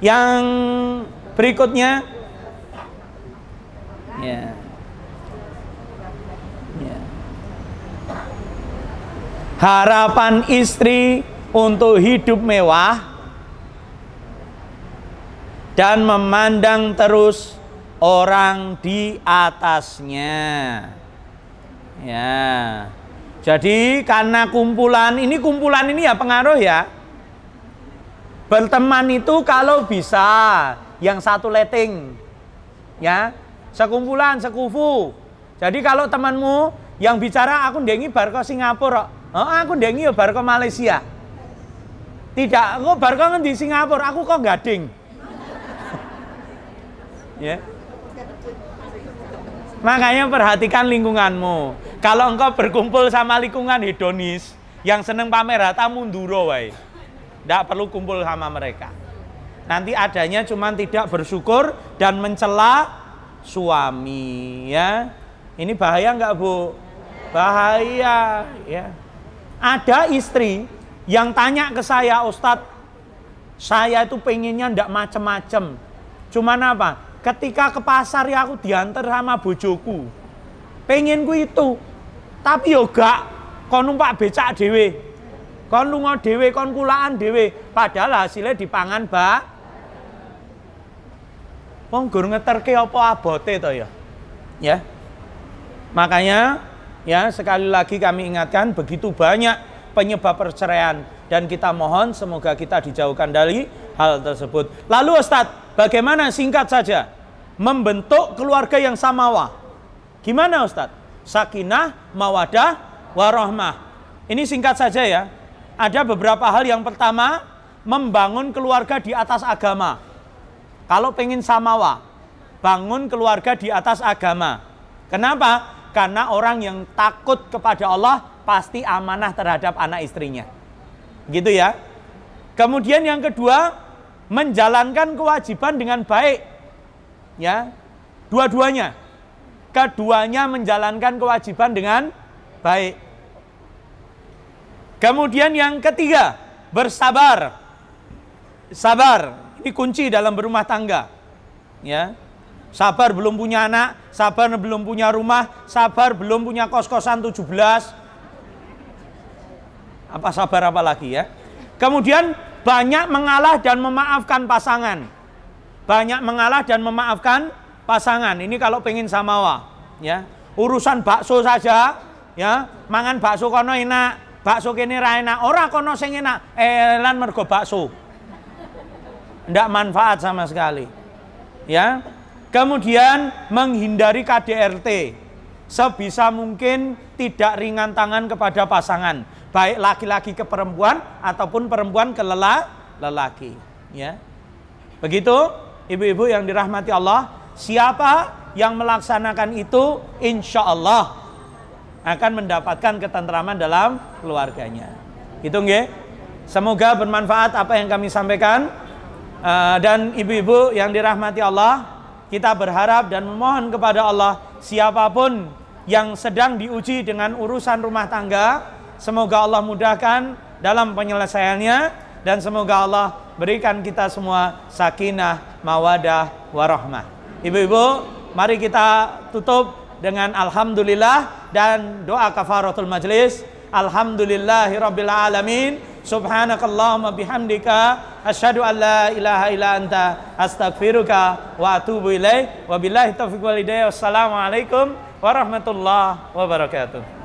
Yang berikutnya. Ya. Ya. Harapan istri untuk hidup mewah dan memandang terus orang di atasnya. Ya. Jadi karena kumpulan ini ya pengaruh ya. Berteman itu kalau bisa yang satu letting. Ya. Sekumpulan, sekufu. Jadi kalau temanmu yang bicara aku ndengi bar ke Singapura, aku ndengi ya bar ke Malaysia. Tidak, aku bar ke di Singapura, aku kok gading. Ya. Makanya perhatikan lingkunganmu. Kalau engkau berkumpul sama lingkungan hedonis yang seneng pamer harta munduro wae. Tidak perlu kumpul sama mereka. Nanti adanya cuman tidak bersyukur dan mencela suami, ya. Ini bahaya enggak, Bu? Bahaya, ya. Ada istri yang tanya ke saya, Ustadz, saya itu pengennya ndak macem-macem. Cuman apa? Ketika ke pasar ya aku diantar sama bojoku. Pengenku itu. Tapi yo gak kon numpak becak dhewe. Kon lunga dhewe, kon kulaan dhewe. Padahal hasilnya dipangan, Mbak. Wong gur ngeterke apa abote to ya? Ya. Makanya ya sekali lagi kami ingatkan begitu banyak penyebab perceraian dan kita mohon semoga kita dijauhkan dari hal tersebut. Lalu Ustadz, bagaimana singkat saja membentuk keluarga yang samawa? Gimana Ustadz? Sakinah, mawadah, warahmah. Ini singkat saja ya. Ada beberapa hal. Yang pertama, membangun keluarga di atas agama. Kalau pengen samawa, bangun keluarga di atas agama. Kenapa? Karena orang yang takut kepada Allah pasti amanah terhadap anak istrinya. Gitu ya. Kemudian yang kedua, menjalankan kewajiban dengan baik. Ya. Dua-duanya. Keduanya menjalankan kewajiban dengan baik. Kemudian yang ketiga, bersabar. Sabar, ini kunci dalam berumah tangga. Ya. Sabar belum punya anak, sabar belum punya rumah, sabar belum punya kos-kosan 17. Apa sabar apa lagi ya? Kemudian banyak mengalah dan memaafkan pasangan. Banyak mengalah dan memaafkan pasangan. Ini kalau pengen samawa, ya. Urusan bakso saja, ya. Mangan bakso kono enak, bakso kene ra enak. Ora kono sing enak, elan mergo bakso. Ndak manfaat sama sekali. Ya. Kemudian menghindari KDRT. Sebisa mungkin tidak ringan tangan kepada pasangan, baik laki-laki ke perempuan ataupun perempuan ke lelaki, ya. Begitu ibu-ibu yang dirahmati Allah, siapa yang melaksanakan itu insya Allah akan mendapatkan ketentraman dalam keluarganya. Itu nggih. Semoga bermanfaat apa yang kami sampaikan. Dan ibu-ibu yang dirahmati Allah, kita berharap dan memohon kepada Allah, siapapun yang sedang diuji dengan urusan rumah tangga, semoga Allah mudahkan dalam penyelesaiannya, dan semoga Allah berikan kita semua sakinah, mawadah, warahmah. Ibu-ibu, mari kita tutup dengan alhamdulillah dan doa kafaratul majlis. Alhamdulillahirabbil alamin. Subhanakallahumma bihamdika asyhadu an la ilaha illa anta astaghfiruka wa atubu ilaik. Wabillahi taufiq wal hidayah. Wassalamualaikum warahmatullahi wabarakatuh.